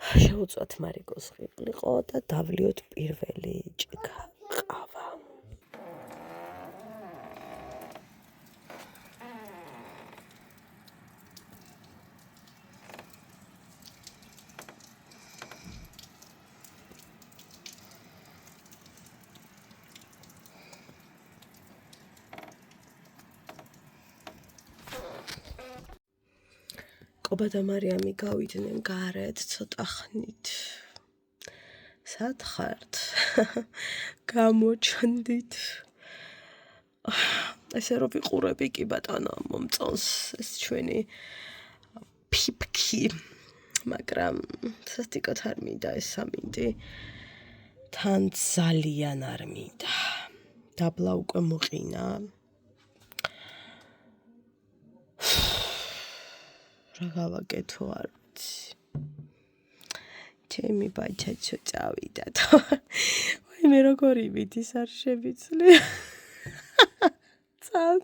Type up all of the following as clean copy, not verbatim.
შევუწვათ მარიკოს ყიყლიყო და დავლიოთ პირველი ჭიქა ყავა. კობა და მარიამი გავიდნენ გარეთ ცოტა ხნით. სად ხართ? გამოჩნდით. ესე რომ ვიყურები კი ბატონო მომწონს ეს ჩვენი ფიფკი. მაგრამ სასტიკად არ მინდა ეს სამინდი. თან ძალიან არ მინდა. დაბლა უკვე მოყინა. რა გავაკეთო არ ვიცი. ჩემი ბაჩაჩო წავიდა. ვაი მე როგორი მიდის არ შევიცლი.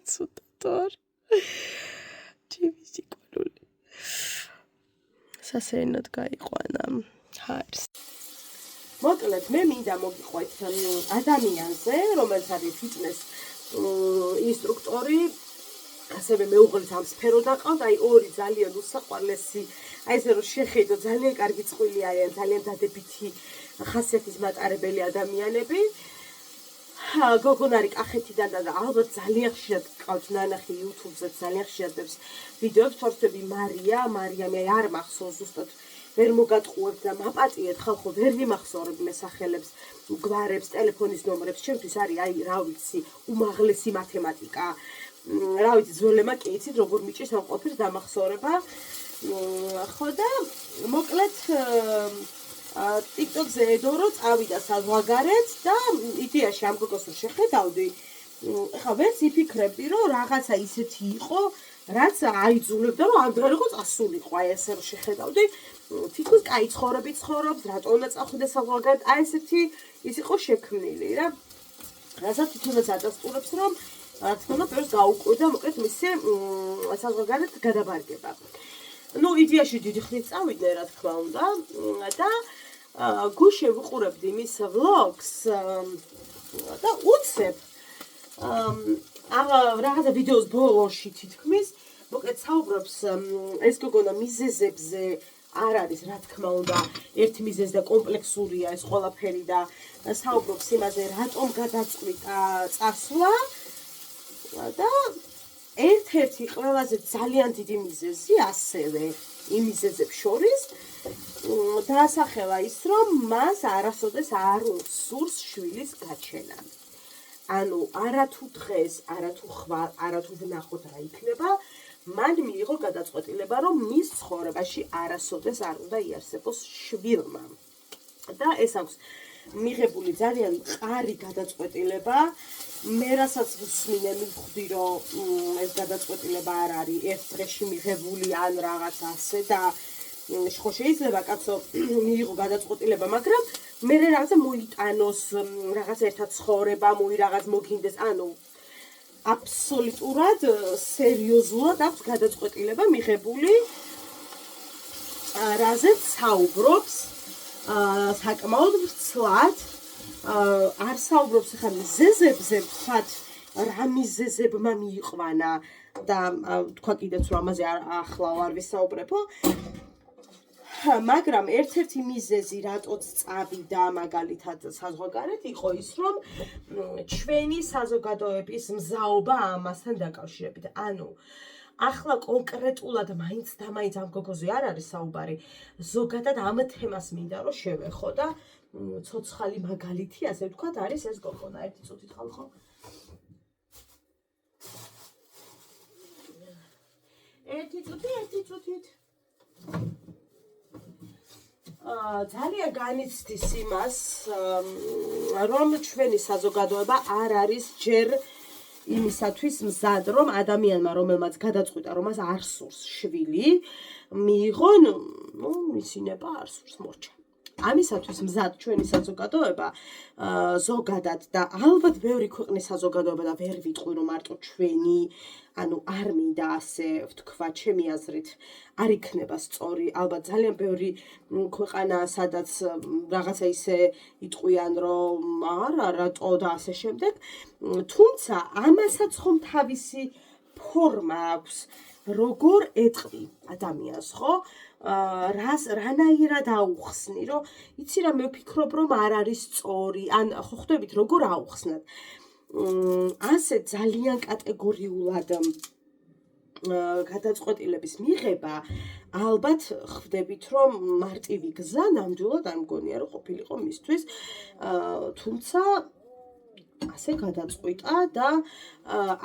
ცუდად. ჩემი სიყვარული. სასეირნოდ გაიყვანა. ჰარს. მოკლედ მე მინდა მოგიყვეთ ადამიანზე, რომელიც არის ფიტნეს ინსტრუქტორი. ასევე მეუღლეს ამ სფეროდან ყავთ, აი ორი ძალიან უსაყვარლესი, აი ესე რომ შეხედო ძალიან კარგი წყვილი არიან, ძალიან დადებითი ხასიათის მატარებელი ადამიანები. გოგონარი კახეთიდან და ალბათ ძალიან ხშირად ყავთ ნანახი YouTube-ზე, ძალიან ხშირად დებს ვიდეოებს, თორსები მარიამი არ მახსოვს ზუსტად ვერ მოგატყუებთ და მაპატიეთ ხალხო ვერ ვიმახსოვრებ მე სახელებს, გვარებს, ტელეფონის ნომრებს, ჩემთვის არის აი რა ვიცი, უმაღლესი მათემატიკა. რა ვიცი ძველებმა კი იცით როგორ მიჭირს ამ ყოფილს დამახსოვრება. ხო და მოკლედ TikTok-ზე ედორო წავიდა საზღვარგარეთ და იდეაში ამ გოგოს რომ შეხედავდი, ეხლა ვერც იფიქრებდი რომ რაღაცა ისეთი იყო, რაც აიძულებდა რომ ამდღარ იყო წასულიყო, აი ესე რომ შეხედავდი, თითქოს კაი ცხოვრებით ცხოვრობს, რატო უნდა წახვიდე საზღვარგარეთ, აი ესეთი ის იყო შექმნილი რა. რასაც თვითონაც ადასტურებს რომ რა თქმა უნდა პერს გაუკვირდა მოკლედ მისი საზღვარგარეთ გადაბარგება. ნუ იდეაში დიდი ხნით წავიდნენ რა თქმა უნდა და გუშინ ვიყურებდი მის ვლოგს და უცებ რაღაცა ვიდეოს ბოლოში თითქმის მოკლედ საუბრობს ეს გოგონა მიზეზებზე არ არის რა თქმა უნდა ერთ მიზეზი და კომპლექსურია ეს ყველაფერი და საუბრობს იმაზე რატომ გადაწყვიტა წასვლა და ერთ-ერთი ყველაზე ძალიან დიდი მიზეზი ასევე იმ მიზეზებს შორის დაასახელა ის რომ მას არასოდეს არ სურს შვილის გაჩენა. ანუ არათუ დღეს, არათუ ხვალ, არათუ ვნახოთ რა იქნება, მან მიიღო გადაწყვეტილება რომ მის ცხოვრებაში არასოდეს არ უნდა იარსებოს შვილმა. და ეს აქვს მიღებული ძალიან მყარი გადაწყვეტილება. მე რასაც ვუსმინე მივხვდი რომ ეს გადაწყვეტილება არ არის ერთ დღეში მიღებული ან რაღაც ასე და ხო შეიძლება კაცო მიიღო გადაწყვეტილება, მაგრამ მე რაღაცა მოიტანოს, რაღაც ერთად ცხოვრება, რაღაც მოგინდეს, ანუ აბსოლუტურად სერიოზულად აქვს გადაწყვეტილება მიღებული, რაზეც საუბრობს საკმაოდ ვრცლად. არ საუბრობს ახლა მიზეზებზე, ვთქვათ, რა მიზეზებმა მიიყვანა და თქვა კიდეც რომ ამაზე ახლა არ ვისაუბრებო. მაგრამ ერთ-ერთი მიზეზი რატოც წავიდა მაგალითად საზღვარგარეთ იყო ის რომ ჩვენი საზოგადოების მზაობა ამასთან დაკავშირებით. ანუ ახლა კონკრეტულად მაინც და მაინც ამ გოგოზე არ არის საუბარი. ზოგადად ამ თემას მინდა რომ შევეხო და ცოცხალი მაგალითი, ასე ვთქვათ, არის ეს გოგონა. ერთი წუთით ხალხო. ერთი წუთით. ძალიან განიცდის იმას, რომ ჩვენი საზოგადოება არ არის ჯერ იმისათვის მზად, რომ ადამიანმა, რომელმაც გადაწყვიტა, რომ მას არ სურს შვილი, მიიღონ, მისი ნება არ სურს მორჩა. ამისათვის მზად ჩვენი საზოგადოება ზოგადად და ალბათ ბევრი ქვეყნის საზოგადოება და ვერ ვიტყვი რომ მარტო ჩვენი ანუ არ მინდა ასე ვთქვა ჩემი აზრით არ იქნება სწორი ალბათ ძალიან ბევრი ქვეყანა სადაც რაღაცა ისე იტყვიან რომ არა რატო და ასე შემდეგ თუმცა ამასაც ხომ თავისი ფორმა აქვს როგორ ეტყვი ადამიანს ხო რანაირად აუხსნი, რომ იცი რა მე ვფიქრობ, რომ არ არის სწორი, ან ხო ხვდებით როგორ აუხსნათ. ასე ძალიან კატეგორიულად გადაწყვეტილების მიღება, ალბათ ხვდებით, რომ მარტივი გზა ნამდვილად არ მგონია, რომ ყოფილიყო მისთვის, თუმცა ასე გადაწყვიტა და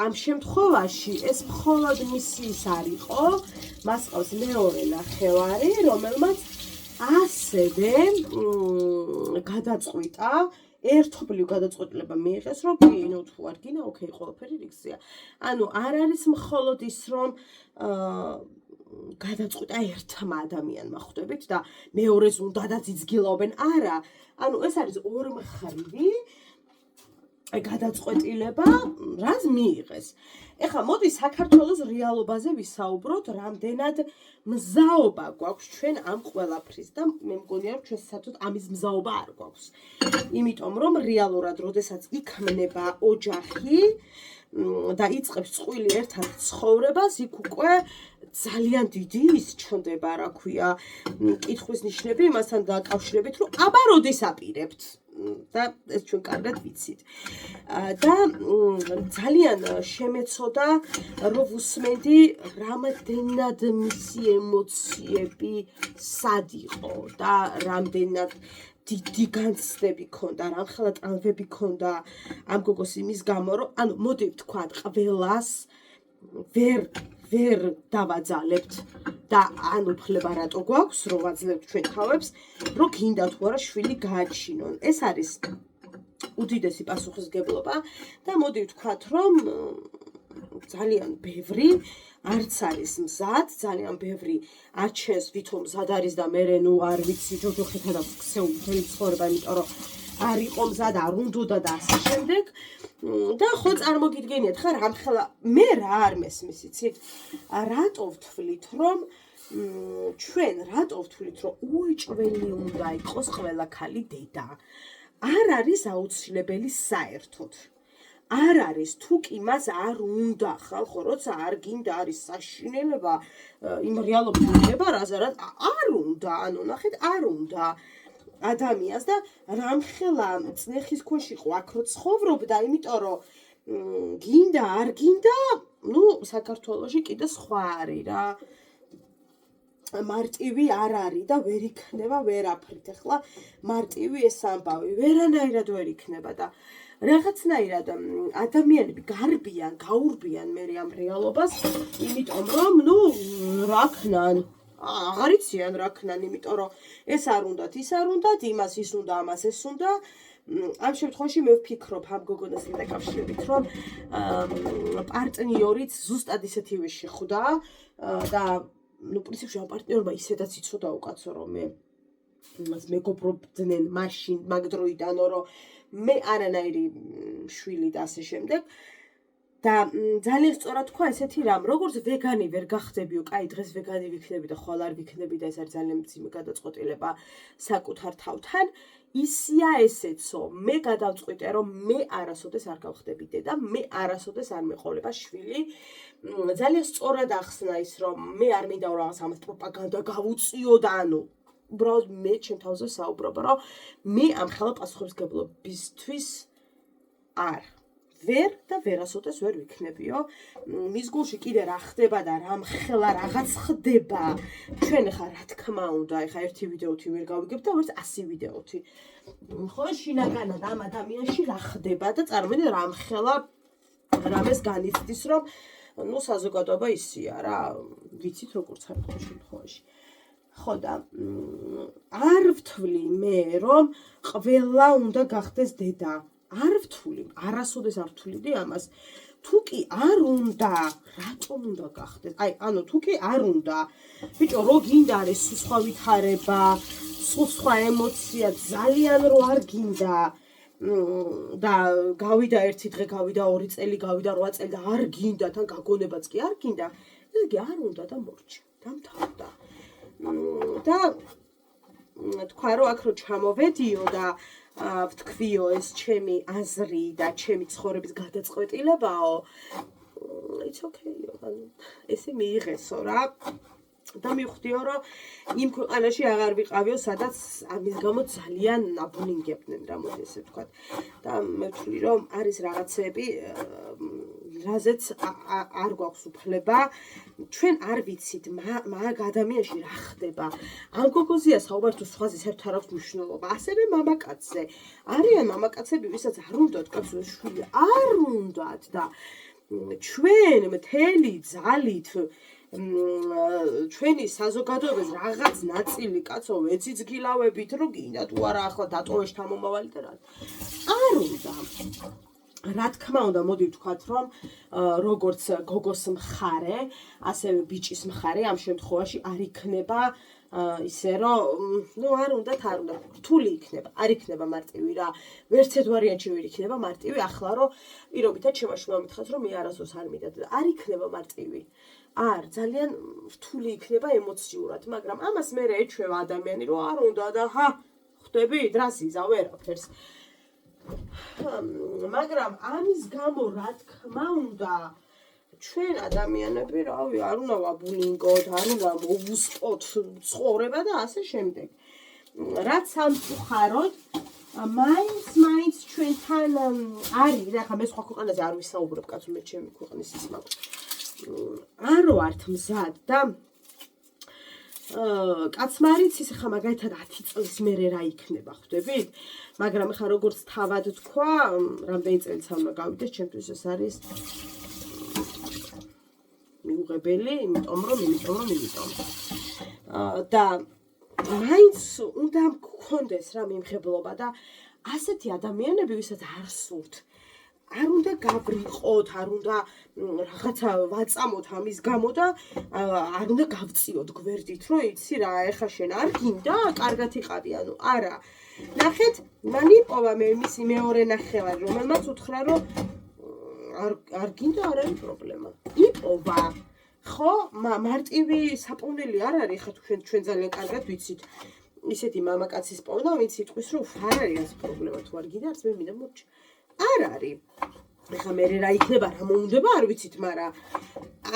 ამ შემთხვევაში ეს მხოლოდ მისის არ იყო, მას ყავს მეორე ნახევარი, რომელმაც ასევე გადაწყვიტა, ერთობლივ გადაწყვეტილება მიიღეს, რომ კი, ნუ თუ არ გინდა, ოკეი, ყველაფერი რიგზეა. ანუ არ არის მხოლოდ ის, რომ გადაწყვიტა ერთმა ადამიანმა, ხვდებით და მეორეს უნდადაც იძგილობენ, არა, ანუ ეს არის ორმხრივი გადაწყვეტილება, რაც მიიღეს. ეხლა მოდი საქართველოს რეალობაზე ვისაუბროთ, რამდენად მზაობა გვაქვს ჩვენ ამ ყველაფრის და მე მგონია, რომ ჩვენ საერთოდ ამის მზაობა არ გვაქვს. იმიტომ რომ რეალურად, როდესაც იქმნება ოჯახი და იწყებს წყვილი ერთად ცხოვრებას, იქ უკვე ძალიან დიდი ის ჩნდება, რა ქვია, კითხვის ნიშნები იმასთან დაკავშირებით, რომ აბა როდის აპირებთ? და ეს ჩვენ კარგად ვიცით. და ძალიან შემეცოდა რომ ვუსმენდი რამდენად მისი ემოციები სად იყო და რამდენად დიდი განცდები ქონდა, რამხელა ტალღები ქონდა ამ გოგოს იმის გამო, რომ ანუ მოდი ვთქვათ, ყველას ვერ დავაძალებთ და ან უფლება რატო გვაქვს, რომ ვაძლევთ ჩვენ თავებს, რომ გინდა თუ არა შვილი გააჩინონ. ეს არის უდიდესი პასუხისმგებლობა და მოდი ვთქვათ, რომ ძალიან ბევრი არც არის მზად, ძალიან ბევრი აჩენს ვითომ მზად არის და მე ნუ არ ვიცი ჯოჯოხეთა და ქსეული მთელი ცხოვრება, იმიტომ რომ არ იყო მზად, არ უნდა და ასე შემდეგ. და ხო წარმოგიდგენიათ ხა რამხელა მე რა არ მესმის იცით? რატო ვთვლით, რომ ჩვენ რატო ვთვლით, რომ უეჭველი უნდა იყოს ყველა ქალი დედა? არ არის აუცილებელი საერთოდ. არ არის თუ კი მას არ უნდა ხალხო, როცა არ გინდა არის საშინელება იმ რეალობით მიდება, რაზარად არ უნდა, ანუ ნახეთ, არ უნდა ადამიანს და რამხელა წნეხის ქვეშ იყო აქ რო ცხოვრობდა, იმიტომ რომ გინდა არ გინდა, ნუ საქართველოში კიდე სხვა არის რა. მარტივი არ არის და ვერ იქნება ვერაფრით. ახლა მარტივი ეს ამბავი ვერანაირად ვერ იქნება და რაღაცნაირად ადამიანები გარბიან, გაურბიან მე ამ რეალობას, იმიტომ რომ ნუ რა ქნან აღარ იციან რა ქნან, იმიტომ რომ ეს არ უნდათ, ის არ უნდათ, იმას ის უნდა, ამას ეს უნდა. ამ შემთხვევაში მე ვფიქრობ ამ გოგონასთან დაკავშირებით, რომ პარტნიორიც ზუსტად ისეთივე შეხვდა და ნუ პრინციპში ამ პარტნიორმა ისედაც იცოდა უკაცო რომ მე იმას მეგობრობდნენ მაშინ მაგ დროიდან, რომ მე არანაირი შვილი და ასე შემდეგ. და ძალიან სწორად თქვა ესეთი რამ, როგორც ვეგანი ვერ გახდებიო, კაი დღეს ვეგანი ვიქნები და ხვალ არ ვიქნები და ეს არის ძალიან მძიმე გადაწყვეტილება საკუთარ თავთან, ისია ესეცო, მე გადავწყვიტე, რომ მე არასოდეს არ გავხდები დედა, მე არასოდეს არ მეყოლება შვილი. ძალიან სწორად ახსნა ის, რომ მე არ მინდა რაღაც ამას პროპაგანდა გავუწიო და ანუ უბრალოდ მე ჩემ თავზე საუბრობ, რომ მე ამ ხელა პასუხისმგებლობისთვის არ ვერ და ვერასოდეს ვერ ვიქნებიო. მის გულში კიდე რა ხდება და რამხელა რაღაც ხდება. ჩვენ ხა რა თქმა უნდა, ეხა ერთი ვიდეოთი ვერ გავიგებ და ვერც 100 ვიდეოთი. ხო, შინაგანად ამ ადამიანში რა ხდება და წარმოიდგინე რამხელა რამეს განიცდის, რომ ნუ საზოგადოება ისია რა, ვიცით როგორც არის ხო შემთხვევაში. ხო და არ ვთვლი მე, რომ ყველა უნდა გახდეს დედა. არ ვთვლი, არასოდეს არ ვთვლიდი ამას. თუ კი არ უნდა, რატომ უნდა გახდეს? აი, ანუ თუ კი არ უნდა, ბიჭო, რო გინდა არის სხვა ვითარება, სხვა ემოცია ძალიან რო არ გინდა და გავიდა ერთი დღე, გავიდა 2 წელი, გავიდა 8 წელი და არ გინდა, თან გაგონებაც კი არ გინდა, ესე იგი არ უნდა და მორჩა, დამთავრდა. და თქვა რომ აქ რო ჩამოვედიო და ვთქვიო ეს ჩემი აზრი და ჩემი ცხოვრების გადაწყვეტილებაო, it's okay, ესე მიიღესო რა. და მივხვდიო რომ იმ ქვეყანაში აღარ ვიყავიო, სადაც ამის გამო ძალიან აბუნინგებდნენ, რა მოდი ესე ვთქვათ. და მე ვთვლი რომ არის რაღაცები, რაზეც არ გვაქვს უფლება, ჩვენ არ ვიცით მაგ ადამიანში რა ხდება. ამ გოგოზია საუბარი თუ სხვაზე საერთოდ არ აქვს მნიშვნელობა. ასევე მამაკაცზე. არიან მამაკაცები, ვისაც არ უნდათ კაცოს შვილი, არ უნდათ და ჩვენ მთელი ძალით ჩვენი საზოგადოების რაღაც ნაწილი კაცო ეციცგილავებით რომ გინდა თუ არა ახლა დატოვე შთამომავალი და რა. არ უნდა. რა თქმა უნდა, მოდი ვთქვათ, რომ როგორც გოგოს მხარე, ასევე ბიჭის მხარე ამ შემთხვევაში არ იქნება ისე რომ არ უნდა რთული იქნება, არ იქნება მარტივი რა. ვერც ერთ ვარიანტში ვერ იქნება მარტივი, ახლა რომ პირობითად შემაშულა მითხრათ, რომ მე არასდროს არ მინდა, არ იქნება მარტივი. არ ძალიან რთული იქნება ემოციურად, მაგრამ ამას მე ეჩვევა ადამიანი, რომ არ უნდა და ხვდები, დრას იზავ ვერაფერს. მაგრამ ამის გამო რა თქმა უნდა ჩვენ ადამიანები რავი არ უნდა ვაბულინგოთ, არ უნდა მოვუსწოთ ცხოვრება და ასე შემდეგ. რაც სამწუხაროდ მაინც ჩვენთან არის, ახლა მე სხვა ქვეყანაზე არ ვისაუბრებ, კაცო მე ჩემი ქვეყნის ის მაქვს. არ ვართ მზად და კაცმარიც ის ხა მაგალითად 10 წლის მერე რა იქნება, ხვდებით? მაგრამ ხა როგორც თავად თქვა, რამდენი წელიც უნდა გავიდეს, ჩემთვის ეს არის მიუღებელი, იმიტომ და მაინც უნდა გქონდეს რა მიმღებლობა და ასეთი ადამიანები, ვისაც არ სურთ, არ უნდა გაბრიყოთ, არ უნდა რაღაცა ვაწამოთ ამის გამო და არ უნდა გავწიოთ გვერდით, რომ იცი რა, ეხა შენ არ გინდა, კარგად იყავი, ანუ არა. ნახეთ, მან იპოვა მე მისი მეორე ნახევარი, რომელმაც უთხრა, რომ არ გინდა, არ არის პრობლემა. იპოვა. ხო, მარტივი საპოვნელი არ არის, ხა ჩვენ ძალიან კარგად ვიცით. ისეთი მამაკაცის პოვნა, ვინც იტყვის, რომ არ არის ეს პრობლემა, თუ არ გინდა, არც მე მინდა მორჩა. არ არის. ეხა მე რა იქნება, რა მოუნდება, არ ვიცით, მაგრამ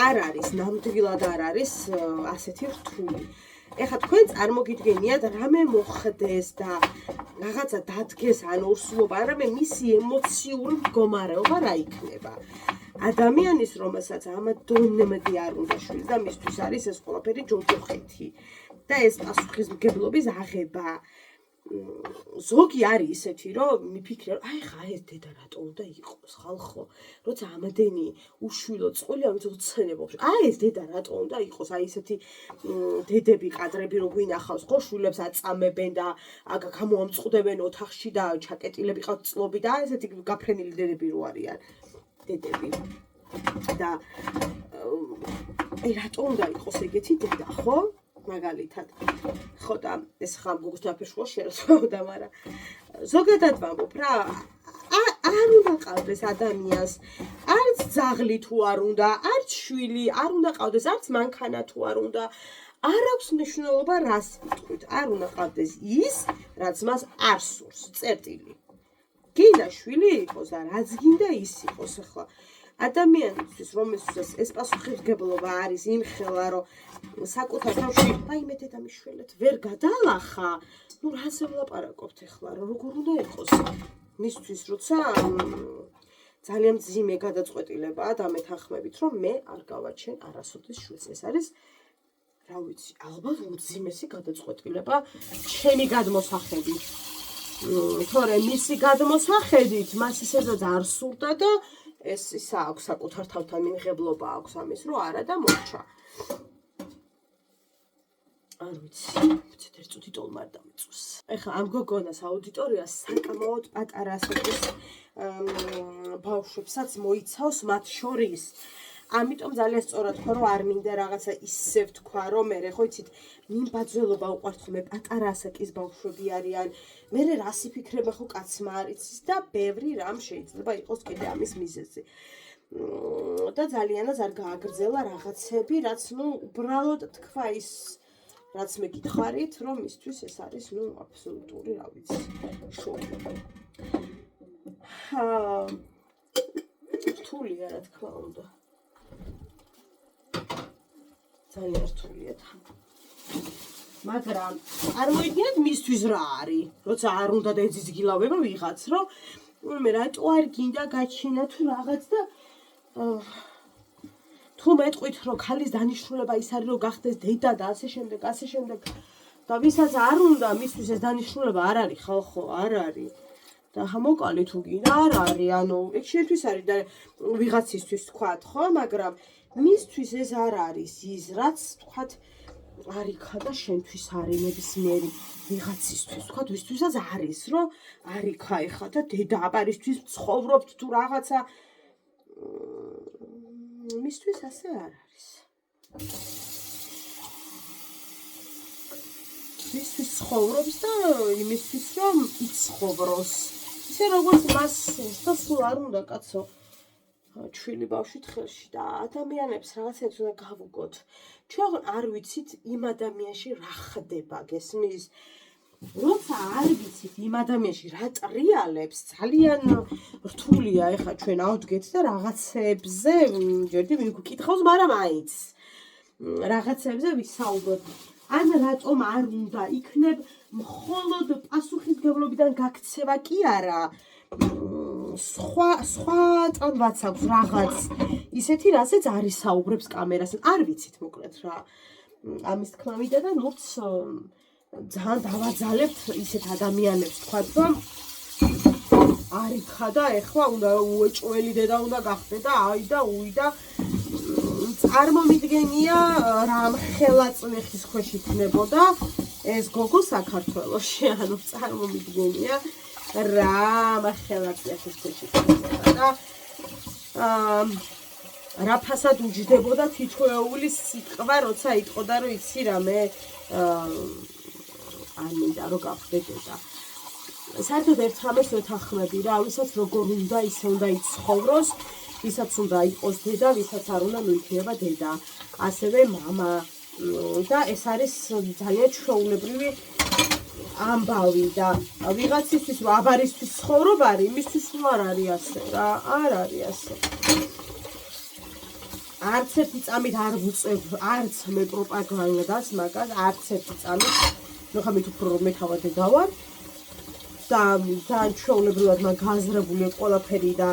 არ არის, ნამდვილად არ არის ასეთი რთული. ეხა თქვენ წარმოგიდგენიათ, რამე მოხდეს და რაღაცა დადგეს ან ორსულობა, არამე მისი ემოციური მდგომარეობა რა იქნება. ადამიანის, რომელსაც ამ დონემდე არ უნდა შვილი და მისთვის არის ეს ყველაფერი ჯოჯოხეთი და ეს პასუხისმგებლობის აღება. ზოგი არის ისეთი, რომ მიფიქრე, რომ აი ხა ეს დედა რატო უნდა იყოს, ხალხო, როცა ამდენი უშვილო წყვილი ამით უცენებობს. აი ეს დედა რატო უნდა იყოს, აი ესეთი დედები, კადრები რო გვინახავს, ხო, შვილებს აწამებენ და გამოამწყდებენ ოთახში და ჩაკეტილები ყავთ წლები და ესეთი გაფრენილი დედები რო არიან, დედები. და აი რატო უნდა იყოს ეგეთი დედა, ხო? მაგალითად. ხო და ეს ხა გოგოს დაფეშვა შეერწყავდა, მაგრამ ზოგადად ვამბობ რა, არ უნდა ყავდეს ადამიანს, არც ძაღლი თუ არ უნდა, არც შვილი არ უნდა ყავდეს, არც მანქანა თუ არ უნდა. არ აქვს მნიშვნელობა რას ვიტყვით, არ უნდა ყავდეს ის, რაც მას არ სურს, წერტილი. გინდა შვილი იყოს და რაც გინდა ის იყოს, ახლა ადამიანისთვის, რომელსაც ეს პასუხისმგებლობა არის იმხელა, რომ საკუთარ თავში აი მე დედამიშველეთ ვერ გადალახა, ნუ რაზე ვლაპარაკობთ ახლა, როგორ უნდა იყოს მისთვის, როცა ძალიან მძიმე გადაწყვეტილებაა დამეთანხმებით, რომ მე არ გავაჩენ არასოდეს შვილს. ეს არის, რა ვიცი, ალბათ უმძიმესი გადაწყვეტილება ჩემი გადმოსახედით. თორე მისი გადმოსახედით მას ისედაც არ სურდა და ეს ისა აქვს საკუთარ თავთან მიმღებლობა აქვს ამის, რომ არა და მორჩა. არ ვიცი, ერთ წუთი ტოლმარ დამიწვს. ეხლა ამ გოგონას აუდიტორიას საკმაოდ პატარა ასაკის ბავშვებსაც მოიცავს მათ შორის. ამიტომ ძალიან სწორად თქვა, რომ არ მინდა რაღაცა ისევ თქვა, რომ მე ხო იცით, მიმბაძველობა უყვართ ხოლმე პატარა ასაკის ბავშვები არიან. მე რას იფიქრება ხო კაცმა არ იცის და ბევრი რამ შეიძლება იყოს კიდე ამის მიზეზი. და ძალიანაც არ გააგრძელა რაღაცები, რაც უბრალოდ თქვა ის რაც მე გითხარით, რომ მისთვის ეს არის აბსოლუტური, რა ვიცი, შოკი. რთულია, რა თქმა უნდა. ძალიან რთულია. მაგრამ წარმოიდგინეთ მისთვის რა არის, როცა არ უნდა დაეძიძგილავება ვიღაც, რომ მე რატო არ გინდა გაჩინა თუ რაღაც და თუ მეტყვით რომ ქალის დანიშნულება ის არის რომ გახდეს დედა და ასე შემდეგ და ვისაც არ უნდა მისთვის ეს დანიშნულება არ არის ხალხო არ არის და მოკალი თუ გინდა არ არის ანუ ეგ შენთვის არის და ვიღაცისთვის თქვათ ხო მაგრამ მისთვის ეს არ არის ის რაც თქვათ არიქა და შენთვის არის ნებისმიერი ვიღაცისთვის თქვათ ვისთვისაც არის რომ არიქა ეხა და დედა აპარისთვის ცხოვრობთ თუ რაღაცა მისთვის ასე არ არის. მისთვის ცხოვრობს და იმისთვის რომ იცხოვროს. ისე როგორც მას და სულ არ უნდა კაცო ჩვილი ბავშვით ხელში და ადამიანებს რაღაცებს უნდა გავუგოთ. ჩვენ არ ვიცით იმ ადამიანში რა ხდება, გესმის? როცა არ ვიცით იმ ადამიანში რა ტრიალებს, ძალიან რთულია ეხა ჩვენ ავდგეთ და რაღაცებზე ჯერდი ვიკითხავს, მაგრამ აიც რაღაცებზე ვისაუბროთ. ან რატომ არ უნდა იქნებ მხოლოდ პასუხისმგებლობიდან გაქცევა კი არა. სხვა ტანვაც აქვს რაღაც ისეთი რასაც არ ისაუბრებს კამერასთან. არ ვიცით მოკლედ რა. ამის თქმა მინდა და ნურც ძალიან დავაძალებთ ისეთ ადამიანებს თქვათ რომ არიქა და ეხლა უნდა უეჭველი დედა უნდა გახდე და აი და უი და წარმომიდგენია რამ ხელაწნეხის ქვეშ იქნებოდა ეს გოგო საქართველოში ანუ წარმომიდგენია რამ ხელაწნეხის ქვეშ იქნებოდა და რა ფასად უჯდებოდა თითოეული სიტყვა როცა იტყოდა რომ იცი რა მე არ მინდა რომ გავხდე დედა. საერთოდ ერთ რამეს ვეთანხმები რა, ვისაც როგორ უნდა ისე უნდა იცხოვროს, ვისაც უნდა იყოს დედა, ვისაც არ უნდა იქნება დედა. ასევე მამა და ეს არის ძალიან ჩვეულებრივი ამბავი და ვიღაცისთვის რომ აბარისთვის ცხოვრობ არის, იმისთვის არ არის ასე რა, არ არის ასე. არც ერთი წამით არ ვუწევ, არც მე პროპაგანდას მაგას, არც ერთი წამით ნუ ხამით უფრო რომ მეთავადე დავარ და ძალიან ჩვეულებრივად მაგ გაზრებული ყველაფერი და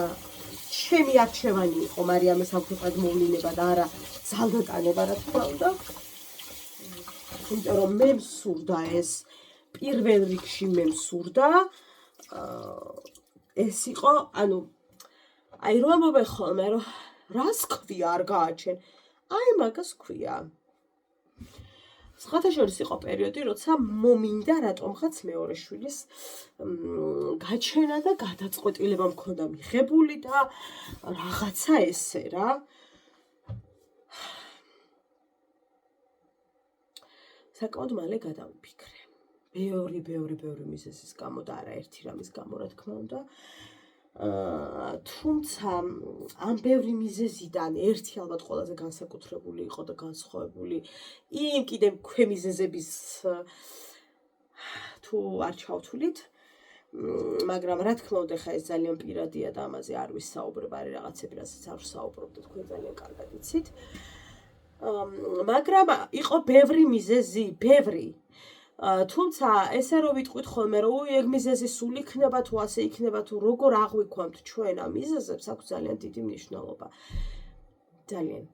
ჩემი არჩევანი იყო მარიამეს სამწუხაროდ მოვლინება და არა ძალდატანება რა თქმა უნდა. იმიტომ რომ მე მსურდა ეს პირველ რიგში მე მსურდა ეს იყო ანუ აი რომ ამბობენ ხოლმე რომ რას ქვია არ გააჩენ აი მაგას ქვია. სხვათა შორის იყო პერიოდი, როცა მომინდა რატომღაც მეორე შვილის გაჩენა და გადაწყვეტილება მქონდა მიღებული და რაღაცა ესე რა. საკმაოდ მალე გადავიფიქრე. ბევრი მიზეზის გამო და არა ერთი რამის გამო რა თქმა უნდა. თუმცა ამ ბევრი მიზეზიდან ერთი ალბათ ყველაზე განსაკუთრებული იყო და განსხვავებული იმ კიდე ქვემიზეზების თუ არ ჩავთვლით მაგრამ რა თქმა უნდა ხა ეს ძალიან პირადია და ამაზე არ ვისაუბრებ არის რაღაცები რასაც არ ვსაუბრობ და თქვენ ძალიან კარგად იცით მაგრამ იყო ბევრი მიზეზი ბევრი თუმცა ესე რომ ვიტყვით ხოლმე რომ ეგ მიზეზი სულ იქნება თუ ასე იქნება თუ როგორ აღვიქვამთ ჩვენ ამ მიზეზებს აქვს ძალიან დიდი მნიშვნელობა ძალიან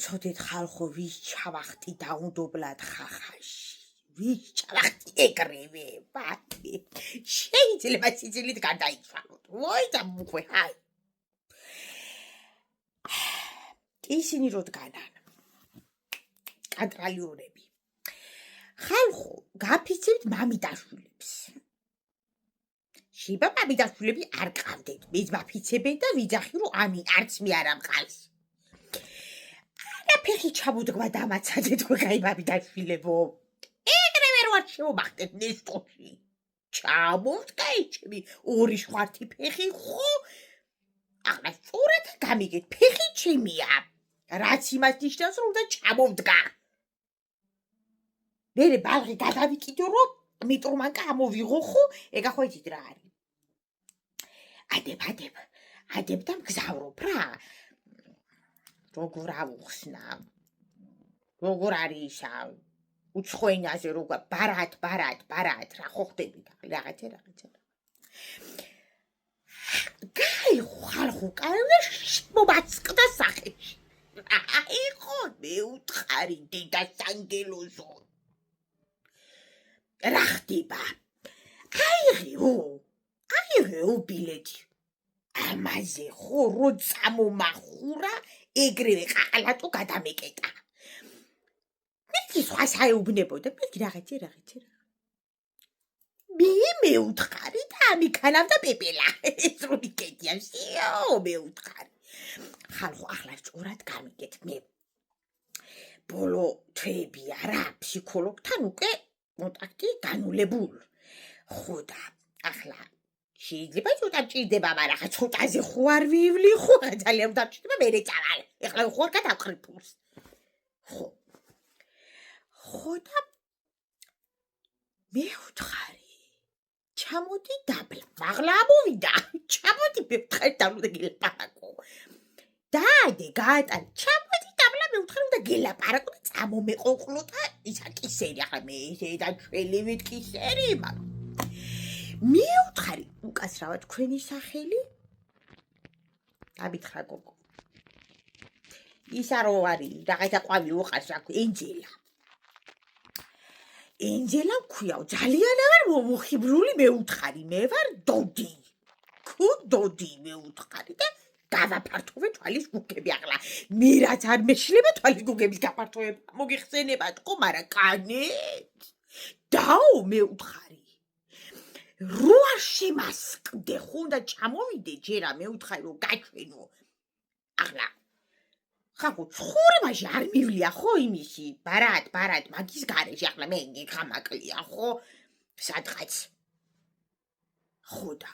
იცოდეთ ხალხო ვის ჩავახტი დაუნდობლად ხახაში ვის ჩავახტი ეგრევე ბატი შეიძლება სიცილით გადაიცვალოთ ვოი და მოქვე ჰაი ისინი როდგანან კანტრალიორები ხალხო გაფიცებთ მამიდაშვილებს შიება მამიდაშვილები არ ყავდეთ მის მაფიცებენ და ვიძახი რომ ამინ არც მე არ ამყავს ფეხი ჩამოდგმა დამაცადეთ გვეკაი მამიდაშვილებო ეგრევე რო არ შემომახდეთ ნესტოში ჩამოდგა ჩემი ორი შვართი ფეხი ხო ახლა სწორად გამიგეთ ფეხი ჩემია რაც იმას ნიშნავს რომ და ჩამოვდგა მე ბალღი გადავიკიდო რომ მიტრომანკა ამოვიღო ხო ეგა ხო იცით რა არის ადებ და მგზავრობ რა როგორ ავუხსნა როგორ არის ისა უცხოენაზე როგორ ბარად რა ხო ხდებით რაღაცა გაი ხალხო კაი მომაწყდა სახეში აი ხო მე უთხარი დედა სანგელოზო რა ხდება აიღეო ბილეთი ამაზე ხო რო წამომახურა ეგრევე ყაყლატო გადამეკეტა მეთქი სხვა საეუბნებოდა მეთქი რაღაცა მე უთხარი და ამიქანავდა პეპელა ეს რო მიკეთია სიო მე უთხარი ხალხო ახლა სწორად გამიგეთ მე ბოლო თვეებია რა ფსიქოლოგთან უკვე კონტაქტი განულებულ ხო და ახლა შეიძლება ცოტა ჭირდება მაგრამ ხა ცოტაზე ხო არ ვივლი ხო ძალიან დარჩება მე წავალ ეხლა ხო არ გადავყრი ფულს ხო და მე უთხარი ჩამოდი დაბლა მაღლა ამოვიდა ჩამოდი მე ვთხარი და გელაპარაკო დაიდე გაატარი ჩამოდი დაბლა მე ვთხარი და გელაპარაკო და წამომეყოყლო და ისა კისერი ახლა მე და ჩვენივით კისერი მაგრამ მე ვთხარი უკაცრავად თქვენი სახელი აბითხრა გოგო ისა რო არის რაღაცა ყვავილი უყარს რა ენჯელა მქვიაო ძალიან აღარ მომხიბრული მე ვთხარი მე ვარ დოდი მე ვთხარი და გავაფართოვე თვალის გუგები ახლა მე რაც არ მეშლება თვალის გუგების გაფართოვება მოგიხსენება თქო მაგრამ კანეთ დაო მე ვთხარი რო არ შემასკდე ხო უნდა ჩამოვიდე ჯერა მე ვთხარი რომ გაჩვენო ახლა ხახო ცხოვრებაში არ მივლია ხო იმისი ბარად მაგის გარეშე ახლა მე გამაკლია ხო სადღაც ხო და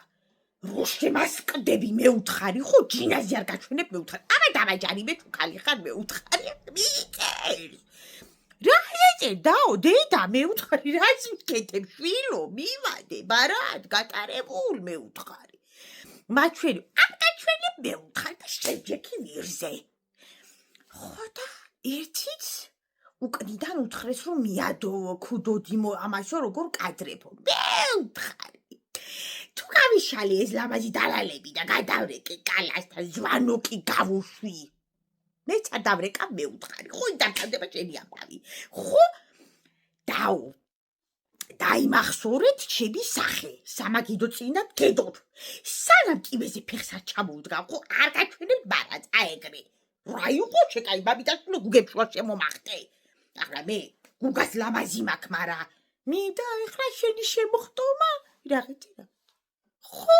რო შემასკდები მე ვთხარი ხო ჯინაზე არ გაჩვენებ მე ვთხარი აბა დამაჯარი მე თუ ხალი ხარ მე ვთხარი მიწერ რა ეჭე დაო დედა მე ვთხარი რაც მკეთებ შვილო მივადე ბარად გატარებულ მე ვთხარი მაჩვენი ამ გაჩვენებ მე ვთხარი და შეჯექი ვირზე ხო და ერთიც უკნიდან უთხრეს რომ მიადო ქუდოდიმო ამასო როგორ კადრებო მე ვთხარი თუ გავიშალე ეს ლამაზი დალალები და გადავრეკე კალასთან ზვანოკი გავუშვი მე წადავრეკა მე ვთხარი ხო დაგდება შენი ამბავი ხო დაუ დაიმახსოვრეთ ჩემი სახე სამაგიდო წინათ გედოთ სანამ კიბეზე ფეხს არ ჩამოვდგა ხო არ გაჩვენებ ბარად აეგრე რა იყო შეკაი ბაბიტაშვილო გუგებს შუა შემომახტე ახლა მე გუგას ლამაზი მაქვს მაგრამ მინდა ეხლა შენი შემოხტომა რაღაცა ხო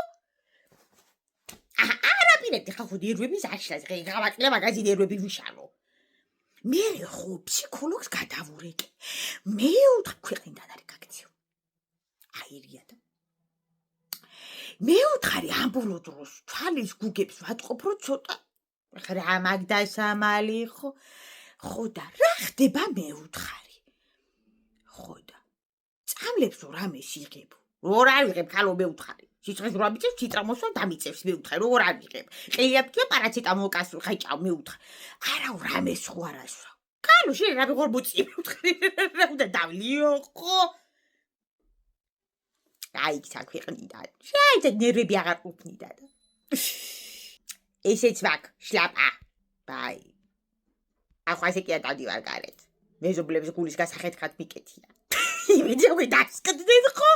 არაპირებდი ხახო ნერვების აშლას ღე გავაკლა მაგაზი ნერვები ვიშალო მე ხო ფსიქოლოგს გადავურეკე მე უთხ ქვეყნიდან არის გაქციო აირია და მე უთხარი ამ ბოლო დროს თვალის გუგებს ვატყობ რომ ცოტა რა მაგდასამალი ხო და რა ხდება მე უთხარი ხო და წამლებს რამეს იღებ რო არ ვიღებ ხალო მე უთხარი სიცხეს რო ამიწევს ციტრამოსვა დამიწევს მე უთხარი რო არ ვიღებ ყიაპტია პარაცეტამოლკას ხაჭავ მე უთხარი არა რამეს ხო არასვა ხალო შენ რა ვიღორ მოწი მე უთხარი რა უნდა დავლიო ხო აი საქვეყნიდან შეიძლება ნერვები აღარ ყოფნიდა და ესეც ვაკ შლაპა ბაი ახლა ესე კი არ დავდივარ გარეთ. მეზობლებს გულის გასახეთქად მიკეთია. იმედი უკვე დასკდნენ ხო?